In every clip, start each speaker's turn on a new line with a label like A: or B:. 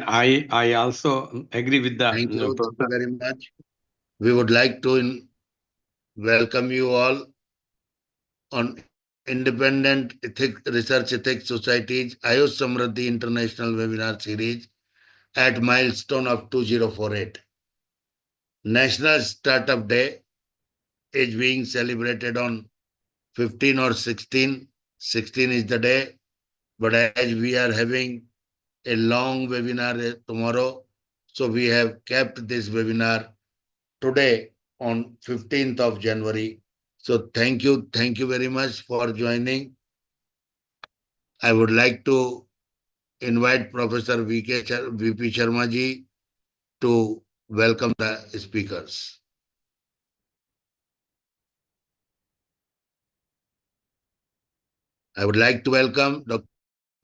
A: I also agree with the
B: Thank you
A: professor.
B: very much. We would like to welcome you all on Independent Research Ethics Society's AYUSH Samriddhi International Webinar Series at milestone of 2048. National Startup Day is being celebrated on 15 or 16. 16 is the day, but as we are having a long webinar tomorrow, so we have kept this webinar today on 15th of January. So thank you very much for joining. I would like to invite Professor VP Sharma ji to welcome the speakers. I would like to welcome Dr.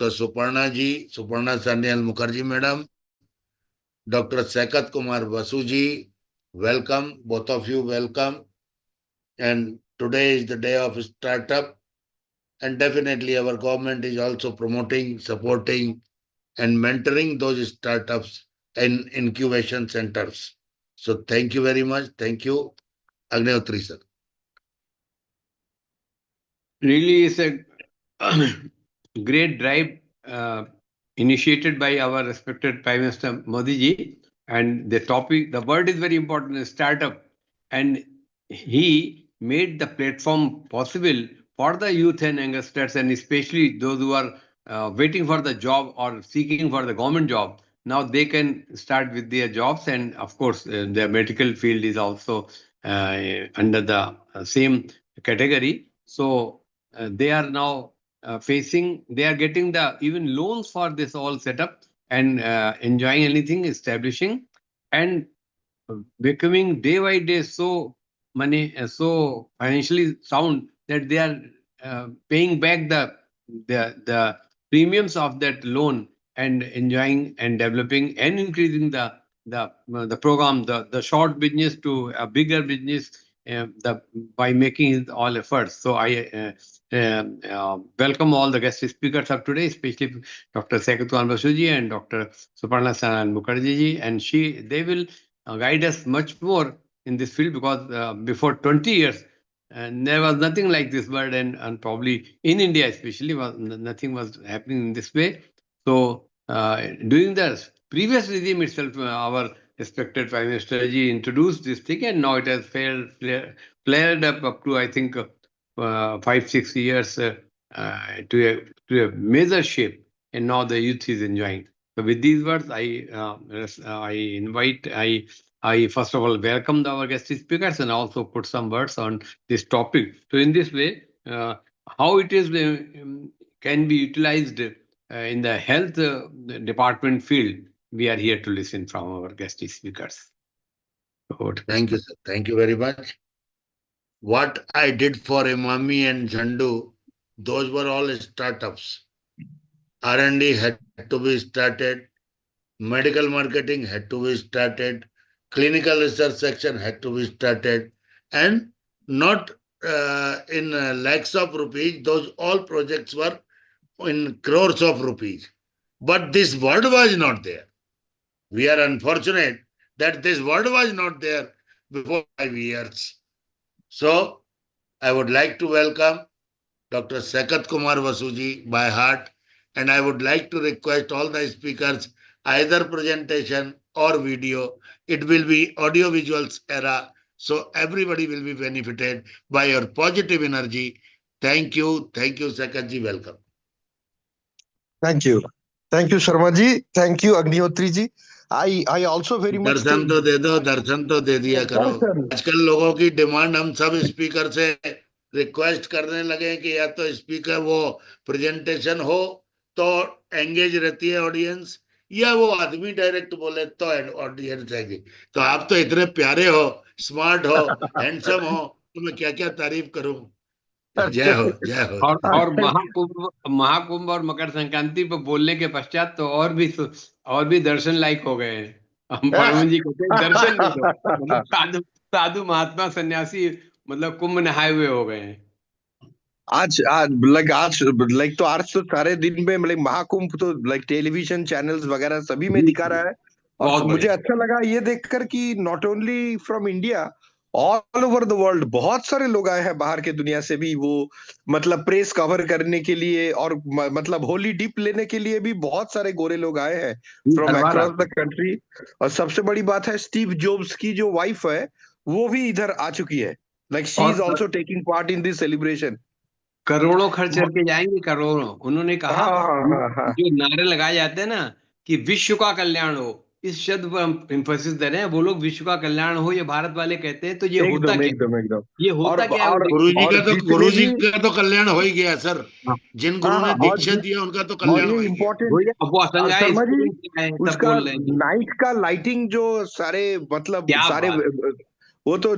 B: Suparna ji, Suparna Sanyal Mukherjee madam, Dr. Sakat Kumar Basu ji. Welcome, both of you, welcome. And today is the day of startup. And definitely our government is also promoting, supporting, and mentoring those startups and incubation centers. So thank you very much. Thank you, Agnihotri sir.
A: Really is a great drive initiated by our respected Prime Minister Modi ji. And the topic, the word is very important, startup. And he made the platform possible for the youth and youngsters, and especially those who are waiting for the job or seeking for the government job. Now they can start with their jobs, and of course, the medical field is also under the same category. So they are now they are getting the even loans for this all setup and enjoying anything, establishing and becoming day by day so so financially sound that they are paying back the premiums of that loan and enjoying and developing and increasing the program, the short business to a bigger business, the by making all efforts. So I welcome all the guest speakers of today, especially Dr. Sekatuan Basuji and Dr. Suparna Sanan Mukherjee ji, and they will guide us much more in this field, because before 20 years there was nothing like this word, and probably in India especially nothing was happening in this way. So during the previous regime itself, our respected Prime Minister ji introduced this thing, and now it has flared up to, I think, 5 6 years to a major shape, and now the youth is enjoying. So with these words, I first of all welcome our guest speakers and also put some words on this topic. So in this way, how it is can be utilized in the health department field, we are here to listen from our guest speakers.
B: Thank you, sir. Thank you very much. What I did for Imami and Zandu, those were all startups. R&D had to be started. Medical marketing had to be started. Clinical research section had to be started. And not in lakhs of rupees, those all projects were in crores of rupees. But this word was not there. We are unfortunate that this word was not there before 5 years. So I would like to welcome Dr. Sakat Kumar Vasuji by heart, and I would like to request all the speakers, either presentation or video. It will be audio visuals era, so everybody will be benefited by your positive energy. Thank you, Sakat ji. Welcome.
C: Thank you. Thank you, Sharma ji. Thank you, Agnihotri ji. I also very much
B: दर्शन तो दे दो, दर्शन तो दे दिया करो। आजकल लोगों की demand हम सब स्पीकर से रिक्वेस्ट करने लगे कि या तो स्पीकर वो प्रेजेंटेशन हो तो एंगेज रहती है ऑडियंस, या वो आदमी डायरेक्ट बोले तो ऑडियंस आएगी। तो आप तो इतने प्यारे हो, स्मार्ट हो, हैंडसम हो, तो मैं क्या क्या तारीफ करूं। जय हो, जय हो।
A: और महाकुंभ और मकर संक्रांति पर बोलने के पश्चात तो और भी दर्शन लायक हो गए हैं। हम परम जी कहते हैं दर्शन नहीं दो, मतलब साधु महात्मा सन्यासी मतलब कुंभ नहाए हुए हो गए हैं।
C: आज तो आज तो सारे दिन में महाकुंभ तो टेलीविजन चैनल्स वगैरह सभी में
A: जी
C: दिखा
A: जी,
C: रहा है। और
A: बहुत
C: मुझे
A: बढ़िया।
C: अच्छा लगा ये देखकर कि not only from India, all over the world बहुत सारे लोग आए हैं बाहर के दुनिया से भी, वो प्रेस कवर करने के लिए, और होली डिप लेने के लिए भी बहुत सारे गोरे लोग आए हैं
A: हर
C: फ्रॉम
A: बार
C: अक्रॉस
A: आते
C: द
A: हैं।
C: कंट्री। और सबसे बड़ी बात है, स्टीव जॉब्स की जो वाइफ है वो भी इधर आ चुकी है, शी
A: और
C: is also taking part in this celebration.
A: करोड़ों खर्च करके जाएंगे, करोड़ों। उन्होंने कहा,
C: हाँ हाँ हाँ हाँ,
A: जो नारे लगाए जाते हैं ना कि विश्व का कल्याण हो, इस शब्द पर हम इम्फोसिस दे रहे हैं। वो लोग विश्व का कल्याण हो, ये भारत वाले कहते हैं, तो ये होता
C: एकदम
A: क्या है?
C: एकदम एकदम।
A: ये
C: और
A: होता क्या है, वो
C: और
A: देखिए।
C: और जितने
B: गुरु जी
C: भी,
B: का तो कल्याण हो ही गया सर।
A: हाँ,
B: जिन
C: हाँ
B: गुरु
C: हाँ,
B: ने दीक्षा दिया उनका तो
C: और
B: कल्याण
C: ये
B: हो ही गया।
C: इम्पोर्टेंट।
A: वही, अब वो
C: और
A: असंग आए,
C: शर्मा जी,
A: स्टूडेंट आए, सब
C: उसका
A: बोल रहे हैं जी।
C: नाइट का लाइटिंग जो सारे
A: क्या
C: सारे
A: बात।
C: वो तो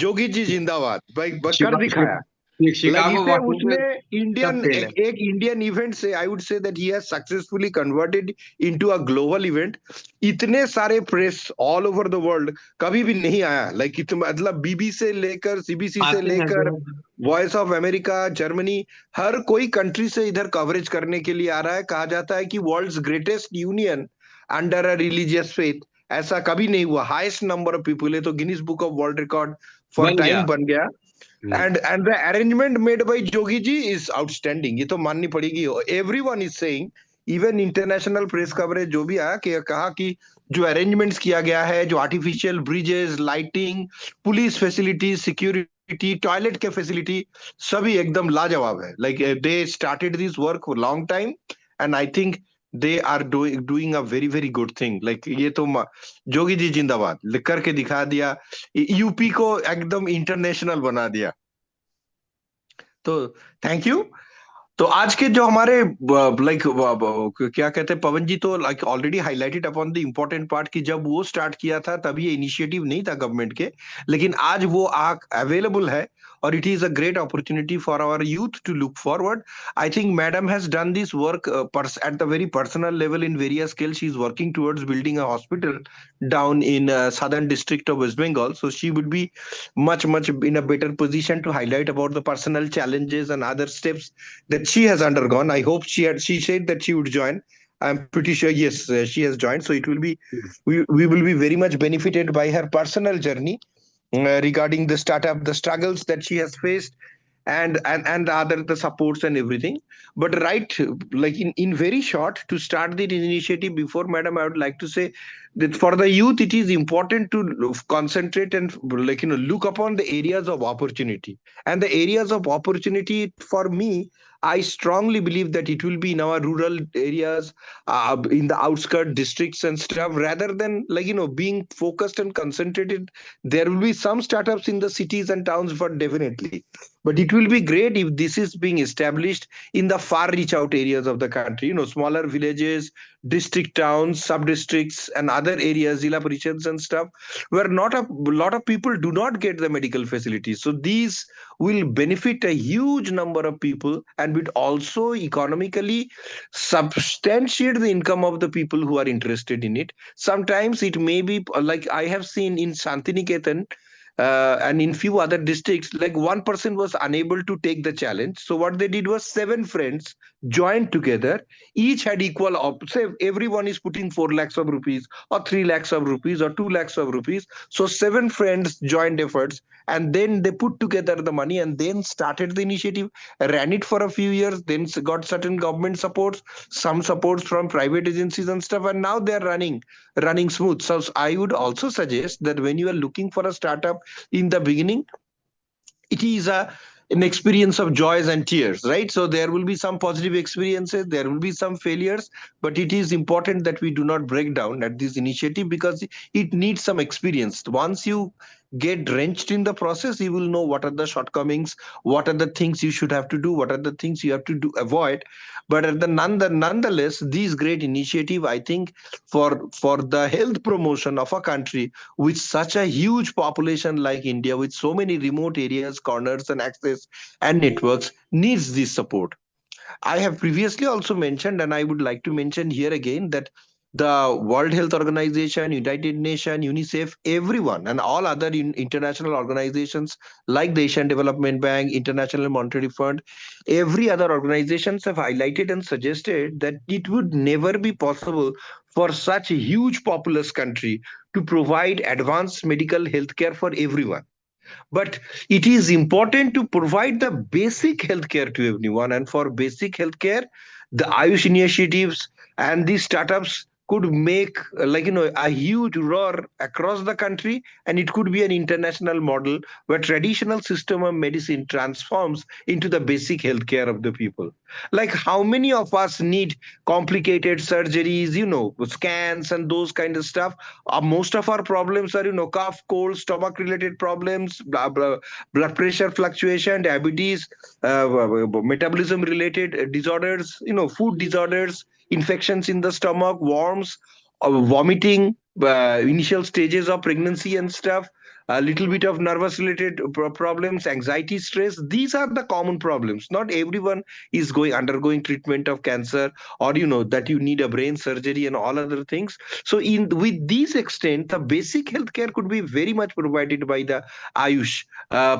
C: जोगी जी जिंदाबाद भाई, कर दिखाया।
A: शिकागो,
C: इसे उसने
A: वॉशिंगटन, सब
C: इंडियन,
A: फेल है।
C: एक इंडियन इवेंट से I would say that he has successfully converted into a global event. इतने सारे press all over the world कभी भी नहीं आया, बीबी से लेकर, सीबीसी से
A: आते हैं
C: लेकर,
A: जो।
C: वॉइस ऑफ अमेरिका, जर्मनी, हर कोई कंट्री से इधर कवरेज करने के लिए आ रहा है। कहा जाता है कि world's greatest union under a religious faith, ऐसा कभी नहीं हुआ। हाईएस्ट नंबर ऑफ पीपल है, तो Guinness book of world record for
A: बन गया।
C: टाइम बन गया। And the arrangement made by Jogi ji is outstanding, ये तो माननी पड़ेगी। Everyone is saying, even international press coverage जो भी आया, कि कहा कि जो अरेंजमेंट्स किया गया है, जो artificial bridges, lighting, police facility, security, toilet के फैसिलिटी, सभी एकदम लाजवाब है। They started this work for long time, and I think they are doing a very very good thing. ये तो जोगी जी जिंदाबाद, लिख करके दिखा दिया, यूपी को एकदम इंटरनेशनल बना दिया। तो थैंक यू। तो आज के जो हमारे क्या कहते हैं, पवन जी तो already highlighted upon the important part, कि जब वो स्टार्ट किया था तभी ये इनिशिएटिव नहीं था गवर्नमेंट के, लेकिन आज वो अवेलेबल है, और it is a great opportunity for our youth to look forward. I think madam has done this work at the very personal level in various scale. She is working towards building a hospital down in southern district of West Bengal. So she would be much in a better position to highlight about the personal challenges and other steps that she has undergone. I hope she said that she would join. I'm pretty sure yes, she has joined. So it will be, we will be very much benefited by her personal journey regarding the startup, the struggles that she has faced, and other the supports and everything. But right, in very short, to start the initiative, before madam, I would like to say that for the youth it is important to concentrate and look upon the areas of opportunity. And the areas of opportunity for me, I strongly believe that it will be in our rural areas, in the outskirt districts and stuff, rather than being focused and concentrated. There will be some startups in the cities and towns, but definitely, but it will be great if this is being established in the far reach out areas of the country, smaller villages, district towns, sub districts, and other areas, zilla parishads and stuff, where not a lot of people do not get the medical facilities. So these will benefit a huge number of people, and will also economically substantiate the income of the people who are interested in it. Sometimes it may be like I have seen in Shantiniketan, and in few other districts, like one person was unable to take the challenge. So what they did was seven friends joined together. Each had equal say everyone is putting 4 lakhs of rupees, or 3 lakhs of rupees, or 2 lakhs of rupees. So seven friends joined efforts, and then they put together the money and then started the initiative, ran it for a few years, then got certain government supports, some supports from private agencies and stuff, and now they're running smooth. So I would also suggest that when you are looking for a startup, in the beginning, it is an experience of joys and tears, right? So there will be some positive experiences, there will be some failures, but it is important that we do not break down at this initiative, because it needs some experience. Once you get drenched in the process, you will know what are the shortcomings, what are the things you should have to do, what are the things you have to do avoid. But at nonetheless, these great initiative, I think, for the health promotion of a country with such a huge population like India, with so many remote areas, corners, and access and networks, needs this support. I have previously also mentioned, and I would like to mention here again, that the World Health Organization, United Nations, UNICEF, everyone, and all other international organizations like the Asian Development Bank, International Monetary Fund, every other organizations have highlighted and suggested that it would never be possible for such a huge populous country to provide advanced medical health care for everyone. But it is important to provide the basic healthcare to everyone. And for basic healthcare, the Ayush initiatives and these startups could make a huge roar across the country, and it could be an international model where traditional system of medicine transforms into the basic healthcare of the people. Like how many of us need complicated surgeries, scans and those kind of stuff. Most of our problems are, cough, cold, stomach related problems, blood pressure fluctuation, diabetes, metabolism related disorders, food disorders, infections in the stomach, worms, vomiting, initial stages of pregnancy and stuff, a little bit of nervous related problems, anxiety, stress. These are the common problems. Not everyone is going undergoing treatment of cancer, or that you need a brain surgery and all other things. So in with these extent, the basic healthcare could be very much provided by the Ayush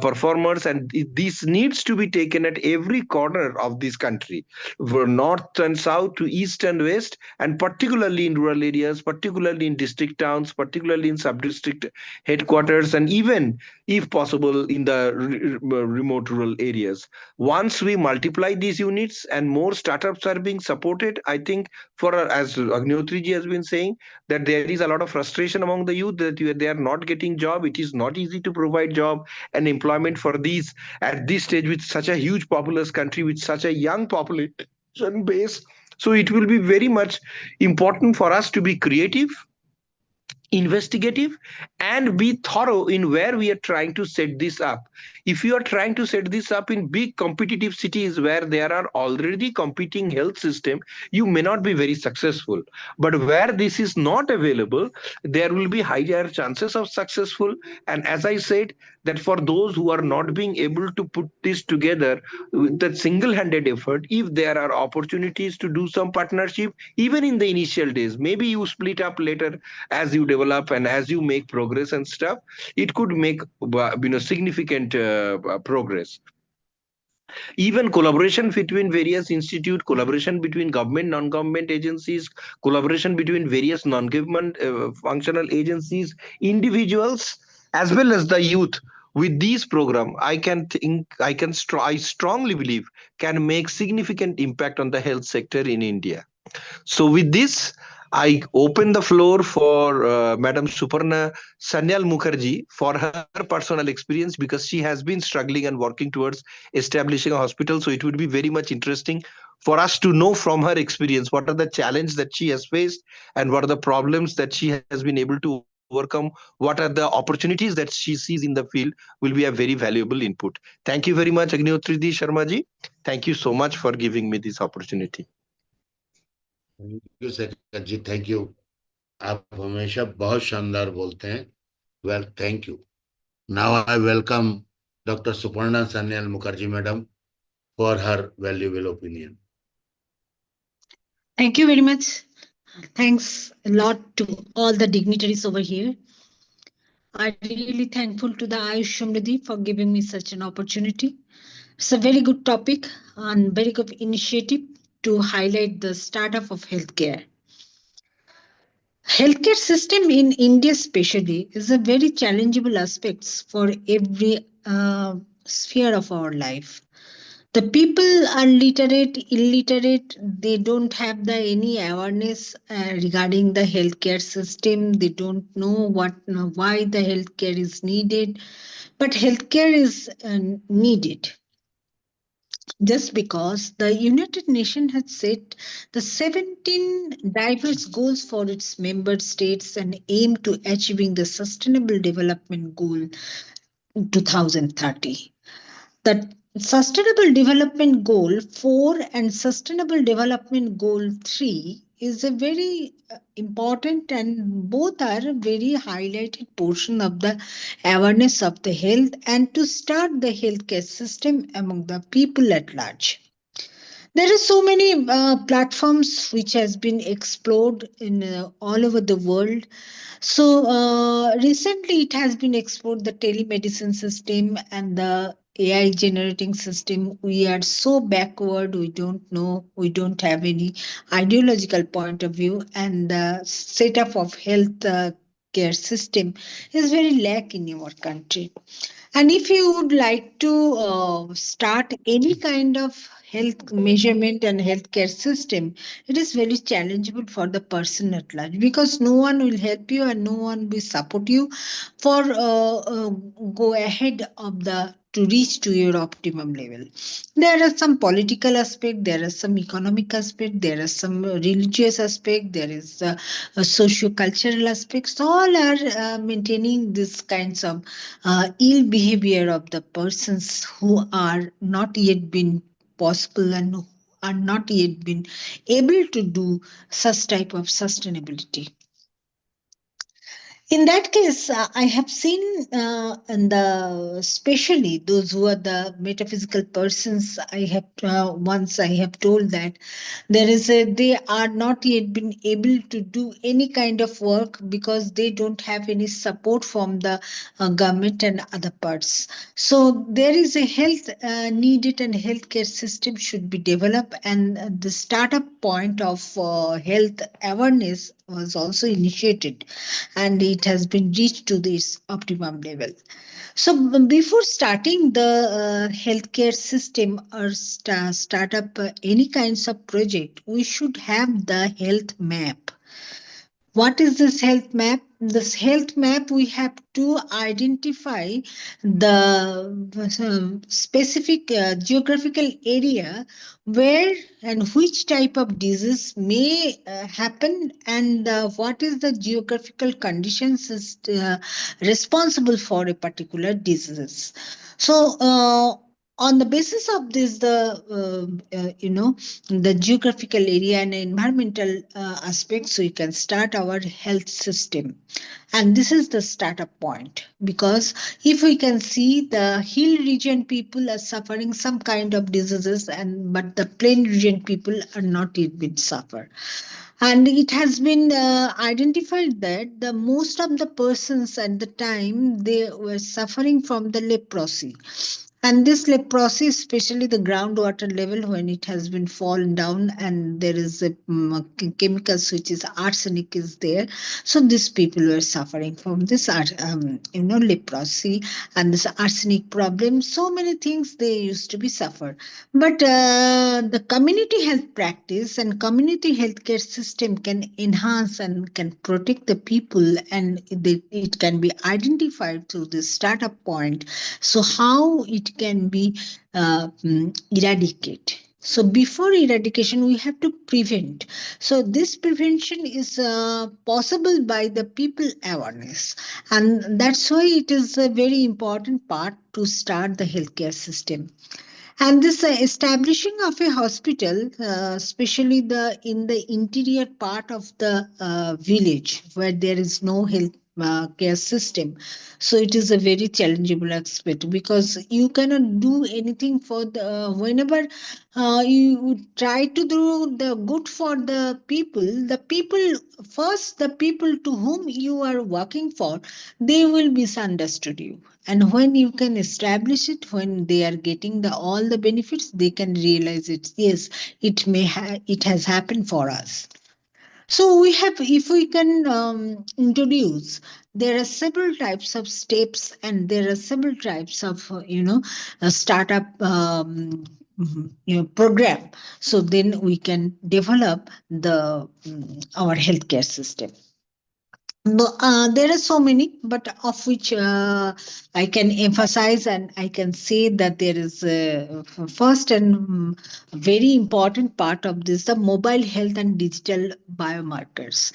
C: performers, and this needs to be taken at every corner of this country, from north and south to east and west, and particularly in rural areas, particularly in district towns, particularly in sub-district headquarters, and even, if possible, in the remote rural areas. Once we multiply these units and more startups are being supported, I think, as Agnihotriji has been saying, that there is a lot of frustration among the youth that they are not getting job. It is not easy to provide job and employment for these at this stage with such a huge populous country with such a young population base. So it will be very much important for us to be creative, investigative, and be thorough in where we are trying to set this up. If you are trying to set this up in big competitive cities where there are already competing health system, you may not be very successful. But where this is not available, there will be higher chances of successful. And as I said, that for those who are not being able to put this together with that single-handed effort, if there are opportunities to do some partnership, even in the initial days, maybe you split up later as you develop and as you make progress and stuff, it could make significant progress. Even collaboration between various institute, collaboration between government, non-government agencies, collaboration between various non-government functional agencies, individuals, as well as the youth, with these program, I strongly believe can make significant impact on the health sector in India. So with this, I open the floor for Madam Suparna Sanyal Mukherjee for her personal experience, because she has been struggling and working towards establishing a hospital. So it would be very much interesting for us to know from her experience what are the challenges that she has faced and what are the problems that she has been able to overcome, what are the opportunities that she sees in the field, will be a very valuable input. Thank you very much, Agnihotriji Sharma ji. Thank you so much for giving me this opportunity.
B: Thank you Shekhar ji, thank you. आप हमेशा बहुत शानदार बोलते हैं। Well, thank you. Now I welcome doctor Suparna Sanyal Mukherjee madam for her valuable opinion.
D: Thank you very much. Thanks a lot to all the dignitaries over here. I'm really thankful to the AYUSH Samriddhi for giving me such an opportunity. It's a very good topic and very good initiative to highlight the startup of healthcare. Healthcare system in India especially is a very challengeable aspects for every sphere of our life. The people are literate, illiterate. They don't have the any awareness regarding the healthcare system. They don't know why the healthcare is needed. But healthcare is needed just because the United Nations had set the 17 diverse goals for its member states and aim to achieving the Sustainable Development Goal 2030. The Sustainable Development Goal 4 and Sustainable Development Goal 3 is a very important, and both are a very highlighted portion of the awareness of the health and to start the healthcare system among the people at large. There are so many platforms which has been explored in all over the world. So recently, it has been explored the telemedicine system and the AI generating system. We are so backward. We don't know. We don't have any ideological point of view, and the setup of health care system is very lack in our country. And if you would like to start any kind of health measurement and healthcare system, it is very challengeable for the person at large, because no one will help you and no one will support you for go ahead of the to reach to your optimum level. There are some political aspect, there are some economic aspect, there are some religious aspect, there is socio-cultural aspects. All are maintaining these kinds of ill behavior of the persons who are not yet been possible and who are not yet been able to do such type of sustainability. In that case, I have seen in the especially those who are the metaphysical persons. I have once I have told that there is a they are not yet been able to do any kind of work because they don't have any support from the government and other parts. So there is a health needed, and healthcare system should be developed, and the startup point of health awareness was also initiated, and it has been reached to this optimum level. So before starting the healthcare system or startup any kinds of project, we should have the health map. What is this health map? This health map, we have to identify the specific geographical area where and which type of disease may happen, and what is the geographical conditions is responsible for a particular disease. So on the basis of this, the geographical area and environmental aspects, we can start our health system. And this is the startup point, because if we can see the hill region people are suffering some kind of diseases, and but the plain region people are not yet been suffer. And it has been identified that the most of the persons at the time, they were suffering from the leprosy. And this leprosy, especially the groundwater level, when it has been fallen down, and there is a chemicals which is arsenic is there. So these people were suffering from this leprosy and this arsenic problem. So many things they used to be suffered. But the community health practice and community healthcare system can enhance and can protect the people, and it can be identified through this startup point. So how it can be eradicated? So before eradication, we have to prevent. So this prevention is possible by the people awareness, and that's why it is a very important part to start the healthcare system. And this establishing of a hospital, especially the in the interior part of the village where there is no health care system, so it is a very challengeable aspect, because you cannot do anything for the whenever you try to do the good for the people. The people first, the people to whom you are working for, they will misunderstood you. And when you can establish it, when they are getting the all the benefits, they can realize it. Yes, it has happened for us. So we have, if we can introduce, there are several types of steps, and there are several types of a startup program. So then we can develop the our healthcare system. No, there are so many, but of which I can emphasize, and I can say that there is a first and very important part of this, the mobile health and digital biomarkers.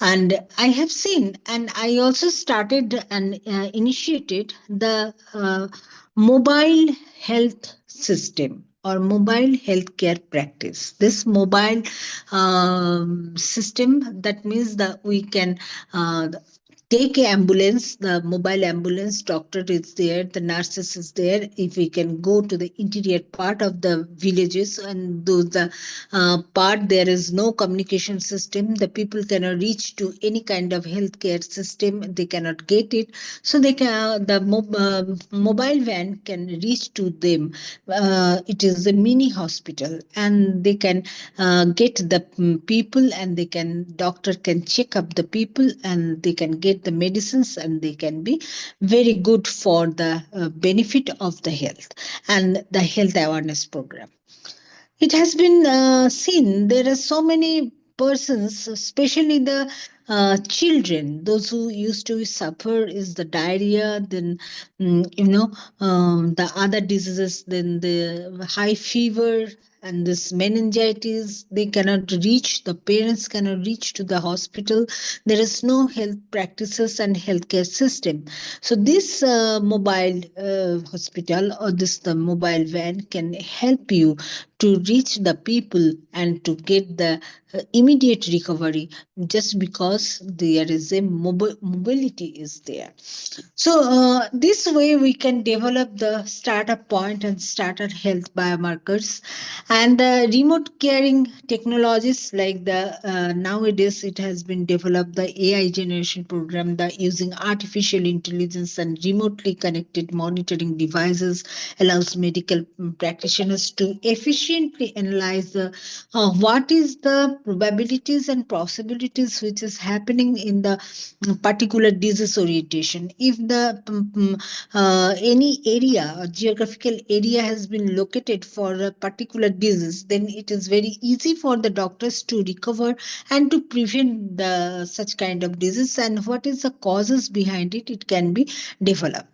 D: And I have seen, and I also started and initiated the mobile health system or mobile healthcare practice. This mobile system, that means that we can take a ambulance, the mobile ambulance, doctor is there, the nurses is there. If we can go to the interior part of the villages and those the part there is no communication system, the people cannot reach to any kind of healthcare system, they cannot get it. So they can the mobile van can reach to them. It is a mini hospital, and they can get the people, and they can doctor can check up the people, and they can get the medicines, and they can be very good for the benefit of the health and the health awareness program. It has been seen there are so many persons, especially the children, those who used to suffer is the diarrhea, then the other diseases, then the high fever and this meningitis. They cannot reach, the parents cannot reach to the hospital. There is no health practices and healthcare system. So this mobile hospital, or this the mobile van can help you to reach the people and to get the immediate recovery, just because there is a mobility is there. So this way we can develop the startup point and starter health biomarkers, and the remote caring technologies like the nowadays it has been developed the AI generation program, the using artificial intelligence and remotely connected monitoring devices allows medical practitioners to efficiently analyze the what is the probabilities and possibilities which is happening in the particular disease orientation. If the any area or geographical area has been located for a particular disease, then it is very easy for the doctors to recover and to prevent the such kind of disease, and what is the causes behind it, it can be developed.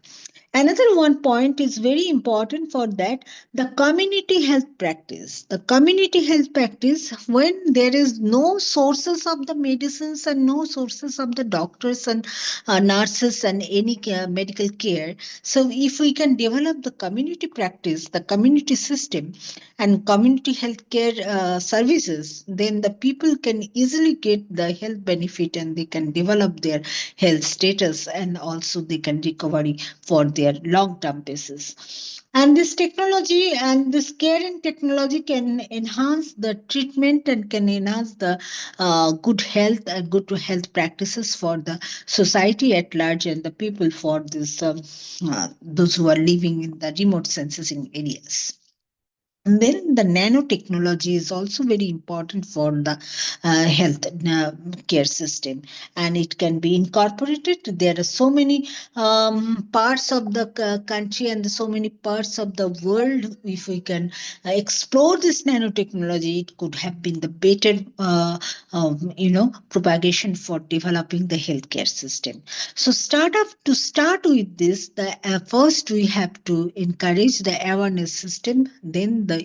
D: Another one point is very important for that, the community health practice. The community health practice, when there is no sources of the medicines and no sources of the doctors and nurses and any medical care. So if we can develop the community practice, the community system and community healthcare services, then the people can easily get the health benefit, and they can develop their health status, and also they can recovery for their long-term basis. And this technology and this care and technology can enhance the treatment and can enhance the good health and good health practices for the society at large and the people for this those who are living in the remote sensing areas. And then the nanotechnology is also very important for the health care system, and it can be incorporated. There are so many parts of the country and so many parts of the world. If we can explore this nanotechnology, it could have been the better, propagation for developing the healthcare system. So, to start with this, the first we have to encourage the awareness system, then the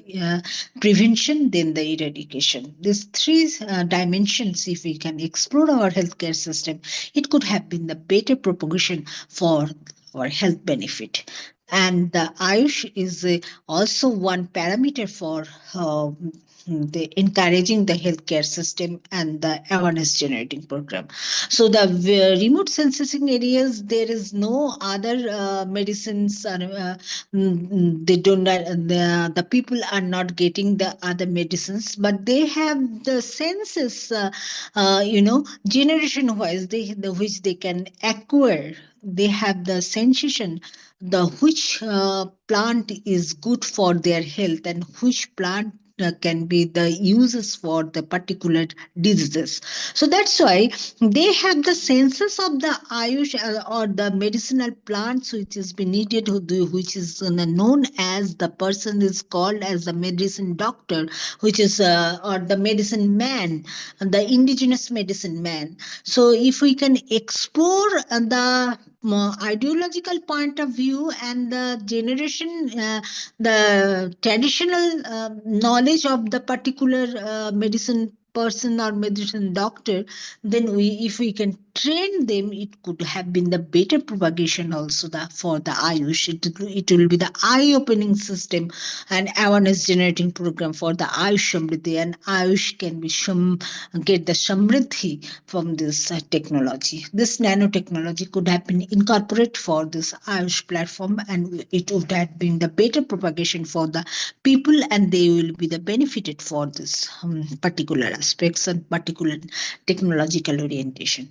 D: prevention, then the eradication. These three dimensions, if we can explore our healthcare system, it could have been the better propagation for our health benefit. And the AYUSH is also one parameter for the encouraging the healthcare system and the awareness generating program. So the remote sensing areas, there is no other medicines, or they don't. The people are not getting the other medicines, but they have the senses. Generation wise, which they can acquire. They have the sensation, the which plant is good for their health and which plant can be the uses for the particular diseases. So that's why they have the senses of the Ayush or the medicinal plants which is been needed, which is known as the person is called as the medicine doctor, which is or the medicine man, the indigenous medicine man. So if we can explore the ideological point of view and the generation, the traditional knowledge of the particular medicine person or medicine doctor, then if we can train them, it could have been the better propagation also for the Ayush. It will be the eye-opening system and awareness generating program for the Ayush Samriddhi, and Ayush can be get the Samriddhi from this technology. This nanotechnology could have been incorporated for this Ayush platform, and it would have been the better propagation for the people, and they will be the benefited for this particular aspects and particular technological orientation.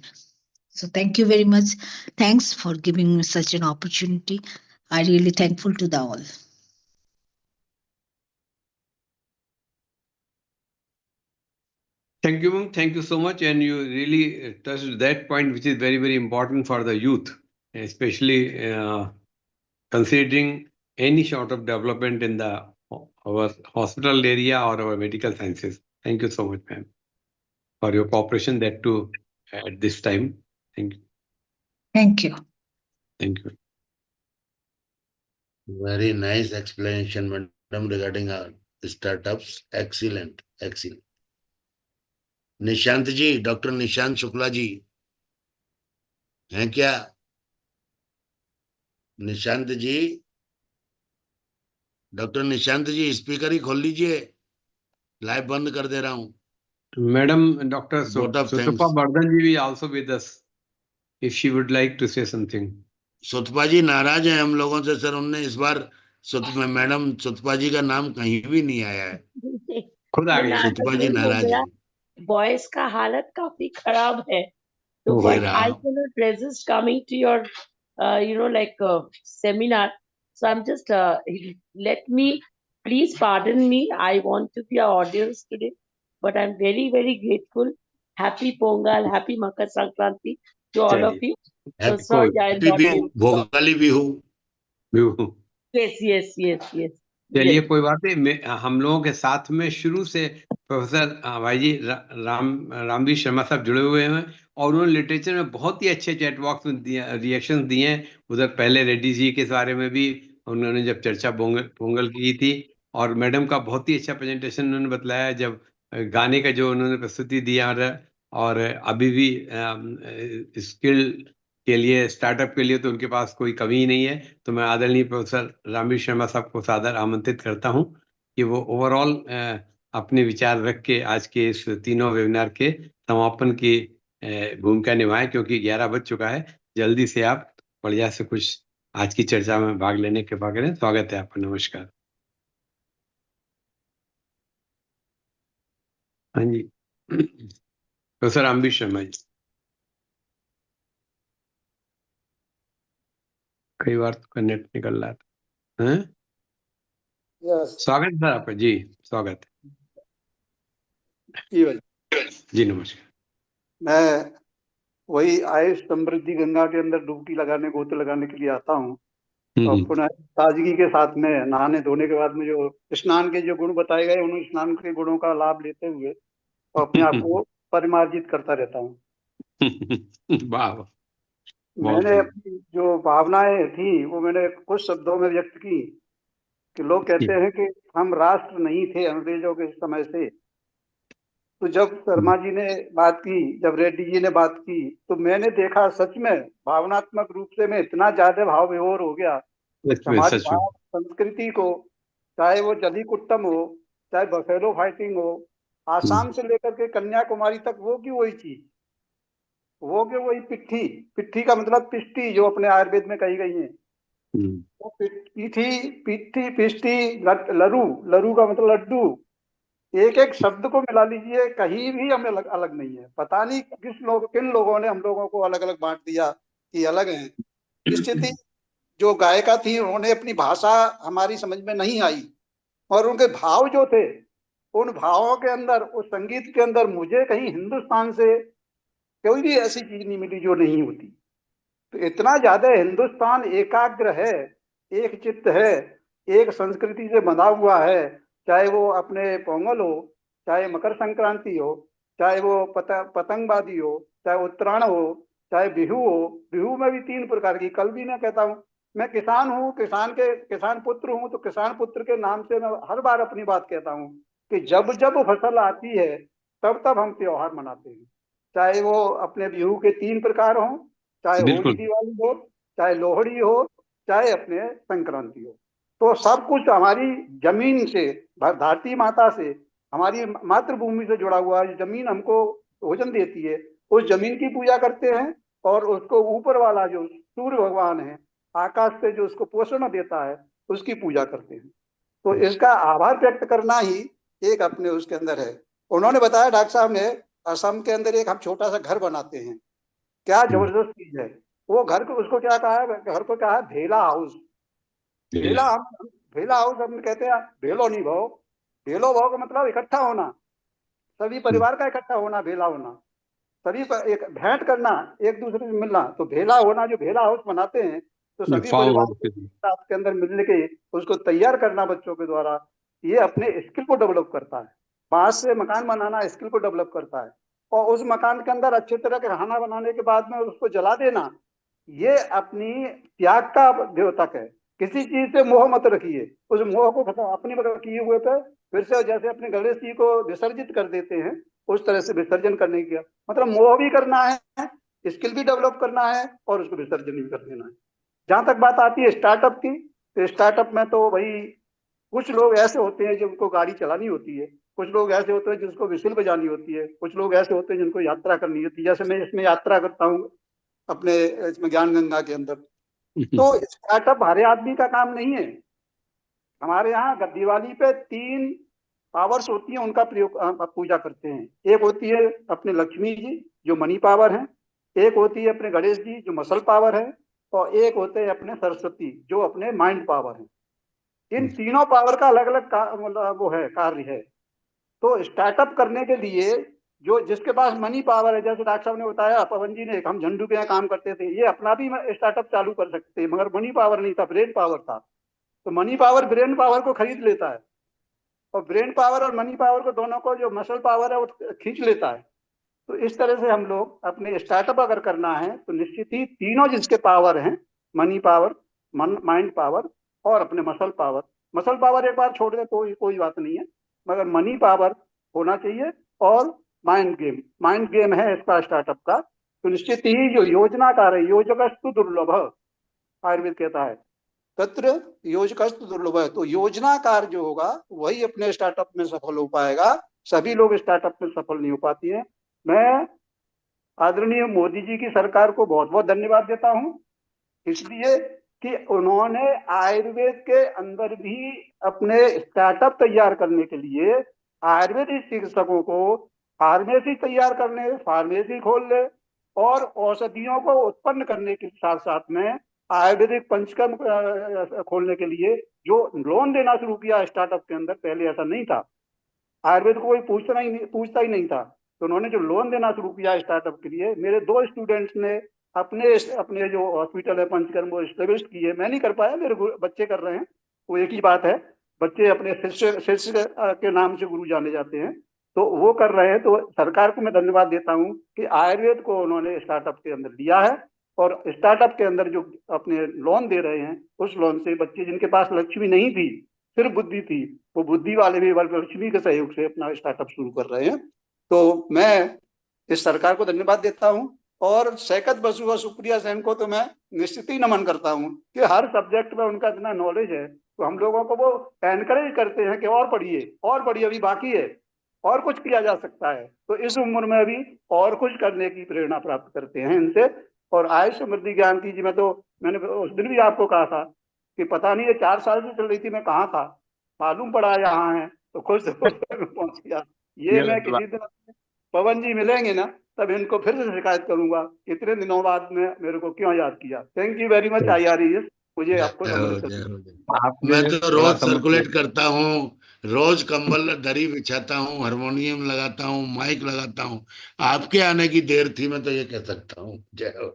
D: So thank you very much. Thanks for giving me such an opportunity. I really thankful to the all.
A: Thank you, ma'am. Thank you so much. And you really touched that point, which is very, very important for the youth, especially considering any sort of development in the our hospital area or our medical sciences. Thank you so much, ma'am, for your cooperation, that too at this time. Thank you.
D: Thank you.
A: Thank you.
B: Very nice explanation, madam, regarding our startups. Excellent, excellent. Nishant ji, doctor Nishant Shukla ji हैं क्या? Nishant ji, doctor Nishant ji, speaker ही खोल लीजिए, live बंद कर दे रहा हूं.
A: Madam Dr.
B: Vote of
A: Sutapa
B: thanks.
A: Bardhan ji will also with us if she would like to say something.
B: सुतपा जी नाराज हैं हम लोगों से सर. उनने इस बार मैडम सुतपा जी का नाम कहीं भी नहीं आया है.
A: खुद आ गई.
B: सुतपा जी नाराज हैं.
E: वॉइस का हालत काफी खराब है, तो
A: ओहो.
E: but I cannot resist coming to your seminar. So I'm just let me, please pardon me, I want to be our audience today, but I'm very, very grateful. Happy Pongal, happy Makar Sankranti to all of you. So sorry I
B: happy
E: not
B: भी,
E: able to.
B: Bhogali भी हो.
E: Yes.
A: चलिए, कोई बात नहीं. हम लोगों के साथ में शुरू से प्रोफेसर भाई जी रामवीर शर्मा साहब जुड़े हुए हैं, और उन्होंने लिटरेचर में बहुत ही अच्छे चैट बॉक्स में रिएक्शन दिए हैं. उधर पहले रेड्डी जी के बारे में भी उन्होंने जब चर्चा पोंगल की थी, और मैडम का बहुत ही अच्छा प्रेजेंटेशन उन्होंने बतलाया जब गाने का जो उन्होंने प्रस्तुति दिया, और अभी भी स्किल के लिए, स्टार्टअप के लिए तो उनके पास कोई कमी ही नहीं है. तो मैं आदरणीय प्रोफेसर रामवीर शर्मा साहब को सादर आमंत्रित करता हूं कि वो ओवरऑल अपने विचार रख के आज के इस तीनों वेबिनार के समापन की भूमिका निभाएं, क्योंकि 11 बज चुका है. जल्दी से आप बढ़िया से कुछ आज की चर्चा में भाग लेने के बाद करें. स्वागत है आपका. नमस्कार. हाँ जी, प्रोफेसर रामवीर शर्मा जी. कई बार तो नेट निकल रहा था. स्वागत है आपका जी. स्वागत है जी. नमस्कार.
F: मैं वही आयुष समृद्धि गंगा के अंदर डुबकी लगाने, गोते लगाने के लिए आता हूँ, और पुनः ताजगी के साथ में नहाने धोने के बाद में जो स्नान के जो गुण बताए गए, उन स्नान के गुणों का लाभ लेते हुए और अपने आप को परिमार्जित करता रहता हूँ.
A: वाह.
F: मैंने अपनी जो भावनाएं थी वो मैंने कुछ शब्दों में व्यक्त की कि लोग कहते हैं कि हम राष्ट्र नहीं थे अंग्रेजों के समय से. तो जब शर्मा जी ने बात की, जब रेड्डी जी ने बात की, तो मैंने देखा सच में भावनात्मक रूप से मैं इतना ज्यादा भाव विभोर हो गया. हमारी भाव संस्कृति को, चाहे वो जली कुट्टम हो, चाहे बफेलो फाइटिंग हो, आसाम से लेकर के कन्याकुमारी तक, वो की वही चीज, वो की वही पिट्ठी. पिट्ठी का मतलब पिष्टी, जो अपने आयुर्वेद में कही गई है. वो पिट्ठी, पिट्ठी, पिष्टी, लरू, लरू का मतलब लड्डू. एक एक शब्द को मिला लीजिए, कहीं भी हमें अलग नहीं है. पता नहीं किन लोगों ने हम लोगों को अलग अलग बांट दिया कि अलग हैं. स्थिति जो गायिका थी, उन्होंने अपनी भाषा हमारी समझ में नहीं आई, और उनके भाव जो थे, उन भावों के अंदर, उस संगीत के अंदर मुझे कहीं हिंदुस्तान से कोई भी ऐसी चीज नहीं मिली जो नहीं होती. तो इतना ज्यादा हिंदुस्तान एकाग्र है, एक चित्त है, एक संस्कृति से बंधा हुआ है. चाहे वो अपने पोंगल हो, चाहे मकर संक्रांति हो, चाहे वो पतंगबाजी हो, चाहे उत्तरायण हो, चाहे बिहू हो. बिहू में भी 3 प्रकार की. कल भी मैं कहता हूँ, मैं किसान हूँ, किसान पुत्र हूँ, तो किसान पुत्र के नाम से मैं हर बार अपनी बात कहता हूँ कि जब जब फसल आती है तब हम त्योहार मनाते हैं, चाहे वो अपने बिहू के 3 प्रकार हों, चाहे होली
A: बिल्कुल
F: दिवाली हो, चाहे लोहड़ी हो, चाहे अपने संक्रांति हो। तो सब कुछ हमारी जमीन से, धरती माता से, हमारी मातृभूमि से जुड़ा हुआ है। जमीन हमको भोजन देती है, उस जमीन की पूजा करते हैं, और उसको ऊपर वाला जो सूर्य भगवान है, आकाश से जो उसको पोषण देता है, उसकी पूजा करते हैं। तो इसका आभार व्यक्त करना ही एक अपने उसके अंदर है। उन्होंने बताया डॉक्टर साहब ने, असम के अंदर एक हम छोटा सा घर बनाते हैं, क्या जबरदस्त चीज है वो घर को, उसको क्या कहा है, घर को कहा है भेला हाउस। भेला भेला हाउस हम कहते हैं भेलो नहीं भाव, भेलो भाव का मतलब इकट्ठा होना, सभी परिवार का इकट्ठा होना, भेला होना, सभी पर एक भेंट करना, एक दूसरे से मिलना। तो भेला होना, जो भेला हाउस बनाते हैं, तो सभी परिवार के अंदर मिलने के उसको तैयार करना बच्चों के द्वारा, ये अपने स्किल को डेवलप करता है। बांस से मकान बनाना स्किल को डेवलप करता है, और उस मकान के अंदर अच्छे तरह का खाना बनाने के बाद में उसको जला देना, ये अपनी त्याग का द्योतक है। किसी चीज से मोह मत रखिए, उस मोह को खत्म अपने किए हुए पे फिर से जैसे अपने गणेश जी को विसर्जित कर देते हैं, उस तरह से विसर्जन करने की, मतलब मोह भी करना है, स्किल भी डेवलप करना है, और उसको विसर्जन भी कर देना है। जहां तक बात आती है स्टार्टअप की, तो स्टार्टअप में तो भाई कुछ लोग ऐसे होते हैं जिनको गाड़ी चलानी होती है, कुछ लोग ऐसे होते हैं जिनको विसिल बजानी होती है, कुछ लोग ऐसे होते हैं जिनको यात्रा करनी होती है, जैसे मैं इसमें यात्रा करता हूँ अपने इसमें ज्ञान गंगा के अंदर। तो स्टार्टअप हर आदमी का काम नहीं है। हमारे यहाँ दिवाली पे 3 पावर्स होती हैं, उनका प्रयोग पूजा करते हैं। एक होती है अपने लक्ष्मी जी जो मनी पावर है, एक होती है अपने गणेश जी जो मसल पावर है, और एक होते हैं अपने सरस्वती जो अपने माइंड पावर है। इन तीनों पावर का अलग अलग मतलब वो है, कार्य है। तो स्टार्टअप करने के लिए जो जिसके पास मनी पावर है, जैसे डॉक्टर साहब ने बताया, पवन जी ने, हम झंडू के यहाँ काम करते थे, ये अपना भी स्टार्टअप चालू कर सकते हैं, मगर मनी पावर नहीं था, ब्रेन पावर था। तो मनी पावर ब्रेन पावर को खरीद लेता है, और ब्रेन पावर और मनी पावर को दोनों को जो मसल पावर है वो खींच लेता है। तो इस तरह से हम लोग अपने स्टार्टअप अगर करना है तो निश्चित ही तीनों जिसके पावर हैं, मनी पावर, माइंड पावर और अपने मसल पावर एक बार छोड़ दे कोई बात नहीं है, मगर मनी पावर होना चाहिए। और माइंड गेम है इसका स्टार्टअप का। तो निश्चित ही जो योजनाकार है, योजकस्तु दुर्लभ, आयुर्वेद कहता है, तत्र योजकस्तु दुर्लभ है। तो योजनाकार जो होगा वही अपने स्टार्टअप में सफल हो पाएगा, सभी लोग स्टार्टअप में सफल नहीं हो पाती है। मैं आदरणीय मोदी जी की सरकार को बहुत बहुत धन्यवाद देता हूं, इसलिए कि उन्होंने आयुर्वेद के अंदर भी अपने स्टार्टअप तैयार करने के लिए आयुर्वेदिक चिकित्सकों को फार्मेसी तैयार करने, फार्मेसी खोल ले, और औषधियों को उत्पन्न करने के साथ साथ में आयुर्वेदिक पंचकर्म खोलने के लिए जो लोन देना शुरू किया स्टार्टअप के अंदर। पहले ऐसा नहीं था, आयुर्वेद को कोई पूछता ही नहीं था। तो उन्होंने जो लोन देना शुरू किया स्टार्टअप के लिए, मेरे 2 स्टूडेंट्स ने अपने जो हॉस्पिटल है पंचकर्म वो एस्टेब्लिश किए। मैं नहीं कर पाया, मेरे बच्चे कर रहे हैं, वो एक ही बात है, बच्चे अपने शिष्य के नाम से गुरु जाने जाते हैं, तो वो कर रहे हैं। तो सरकार को मैं धन्यवाद देता हूँ कि आयुर्वेद को उन्होंने स्टार्टअप के अंदर लिया है, और स्टार्टअप के अंदर जो अपने लोन दे रहे हैं, उस लोन से बच्चे जिनके पास लक्ष्मी नहीं थी, सिर्फ बुद्धि थी, वो बुद्धि वाले भी लक्ष्मी के सहयोग से अपना स्टार्टअप शुरू कर रहे हैं। तो मैं इस सरकार को धन्यवाद देता हूं, और सैकत बसु और सुप्रिया सेन को तो मैं निश्चित ही नमन करता हूं कि हर सब्जेक्ट में उनका इतना नॉलेज है, तो हम लोगों को वो एनकरेज करते हैं कि और पढ़िए, अभी बाकी है, और कुछ किया जा सकता है। तो इस उम्र में भी और कुछ करने की प्रेरणा प्राप्त करते हैं इनसे। और आयुष समृद्धि ज्ञान की जी, मैंने उस दिन भी आपको कहा था कि पता नहीं ये 4 साल से चल रही थी, मैं कहाँ था, मालूम पड़ा यहाँ है, तो खुश पहुंच गया। ये मैं किसी दिन पवन जी मिलेंगे ना, तब इनको फिर से शिकायत करूंगा, इतने दिनों बाद में मेरे को क्यों याद किया। Thank you very much IRES, मुझे आपको
B: मैं तो रोज सर्कुलेट करता हूँ, रोज कंबल दरी बिछाता हूँ, हारमोनियम लगाता हूँ, माइक लगाता हूँ। आपके आने की देर थी, मैं तो ये कह सकता हूँ। जय हो।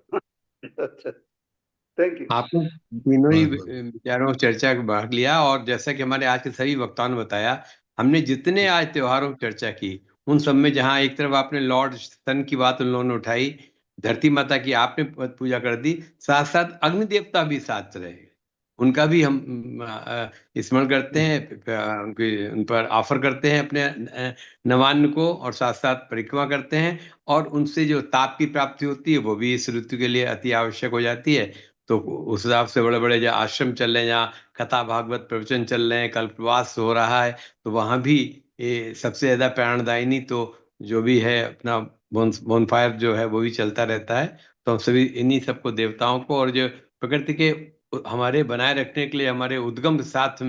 F: Thank you.
A: आपने तीनों ही विचारों चर्चा में भाग लिया, और जैसा कि हमारे आज के सभी वक्ताओं ने बताया, हमने जितने आज त्योहारों की चर्चा की, उन सब में जहां एक तरफ आपने लॉर्ड सन की बात उन लोगों ने उठाई, धरती माता की आपने पूजा कर दी, साथ साथ अग्नि देवता भी साथ रहे, उनका भी हम स्मरण करते हैं, उन पर ऑफर करते हैं अपने नवान्न को, और साथ साथ परिक्रमा करते हैं। और उनसे जो ताप की प्राप्ति होती है वो भी इस ऋतु के लिए अति आवश्यक हो जाती है। तो उस हिसाब से बड़े बड़े जो आश्रम चल रहे हैं, जहाँ कथा भागवत प्रवचन चल रहे हैं, कल्पवास हो रहा है, तो वहाँ भी ये सबसे ज्यादा प्राणदायिनी तो जो भी है अपना बोनफायर जो है वो भी चलता रहता है। तो हम सभी इन्हीं सबको, देवताओं को, और जो प्रकृति के हमारे बनाए रखने के लिए हमारे उद्गम के साथ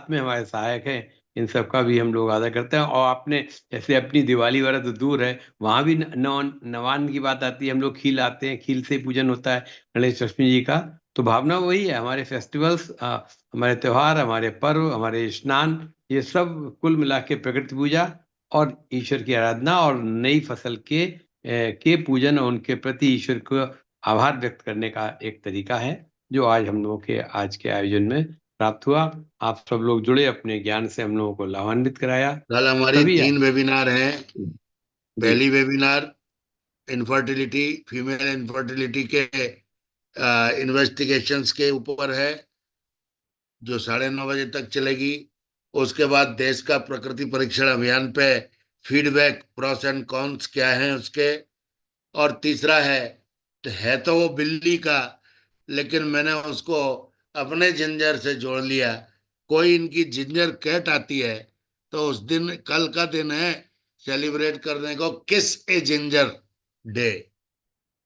A: में हमारे सहायक हैं, इन सब का भी हम लोग आदर करते हैं। और आपने जैसे अपनी दिवाली वाला तो दूर है, वहां भी नवान्न की बात आती है, हम लोग खील आते हैं, खील से पूजन होता है गणेश लक्ष्मी जी का। तो भावना वही है, हमारे फेस्टिवल्स, हमारे त्योहार, हमारे पर्व, हमारे स्नान, ये सब कुल मिला के प्रकृति पूजा और ईश्वर की आराधना और नई फसल के पूजन और उनके प्रति ईश्वर को आभार व्यक्त करने का एक तरीका है, जो आज हम लोगों के आज के आयोजन में प्राप्त हुआ। आप सब लोग जुड़े, अपने ज्ञान से हम लोगों को लाभान्वित कराया।
B: कल हमारी
A: सभी
B: 3 वेबिनार हैं।
A: जी।
B: पहली वेबिनार इनफर्टिलिटी, फीमेल इनफर्टिलिटी के इन्वेस्टिगेशंस के ऊपर है, जो 9:30 बजे तक चलेगी। उसके बाद देश का प्रकृति परीक्षण अभियान पे फीडबैक, प्रोस एंड कॉन्स क्या हैं उसके। और तीसरा है तो वो बिल्ली का, लेकिन मैंने उसको अपने जिंजर से जोड़ लिया। कोई इनकी जिंजर कैट आती है तो उस दिन, कल का दिन है सेलिब्रेट करने को किस ए जिंजर डे।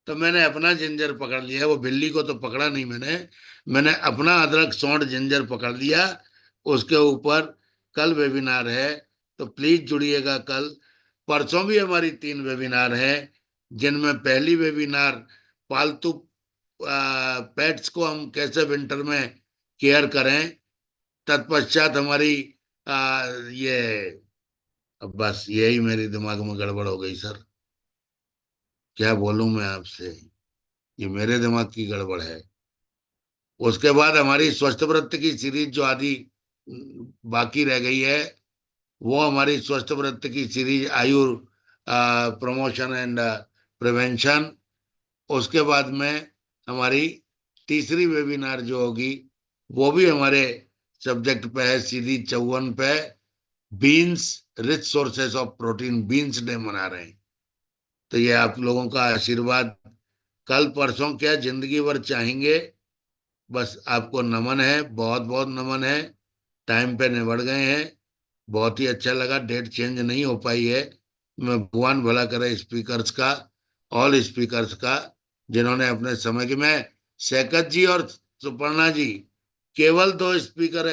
B: तो मैंने अपना जिंजर पकड़ लिया, वो बिल्ली को तो पकड़ा नहीं मैंने। मैंने अपना अदरक सौंठ जिंजर पकड़ लिया। उसके ऊपर कल वेबिनार है, तो प्लीज जुड़िएगा कल। परसों भी हमारी 3 वेबिनार हैं, जिनमें पहली वेबिनार पालतू पेट्स को हम कैसे विंटर में केयर करें। तत्पश्चात हमारी ये, अब बस यही मेरे दिमाग में गड़बड़ हो गई सर, क्या बोलूं मैं आपसे, ये मेरे दिमाग की गड़बड़ है। उसके बाद हमारी स्वस्थ व्रत की सीरीज जो आदि बाकी रह गई है, वो हमारी स्वस्थ व्रत की सीरीज आयु प्रमोशन एंड प्रिवेंशन। उसके बाद में हमारी तीसरी वेबिनार जो होगी, वो भी हमारे सब्जेक्ट पे है, सीरीज 54 पे, beans, rich sources of protein. Beans day मना रहे हैं। तो ये आप लोगों का आशीर्वाद कल परसों क्या जिंदगी भर चाहेंगे। बस आपको नमन है, बहुत बहुत नमन है। टाइम पे निबड़ गए हैं, बहुत ही अच्छा लगा। डेट चेंज नहीं हो पाई है। मैं भगवान भला करे स्पीकर्स का, ऑल स्पीकर्स का, जिन्होंने अपने समय की, मैं शैकत जी और सुपर्णा जी, केवल 2 स्पीकर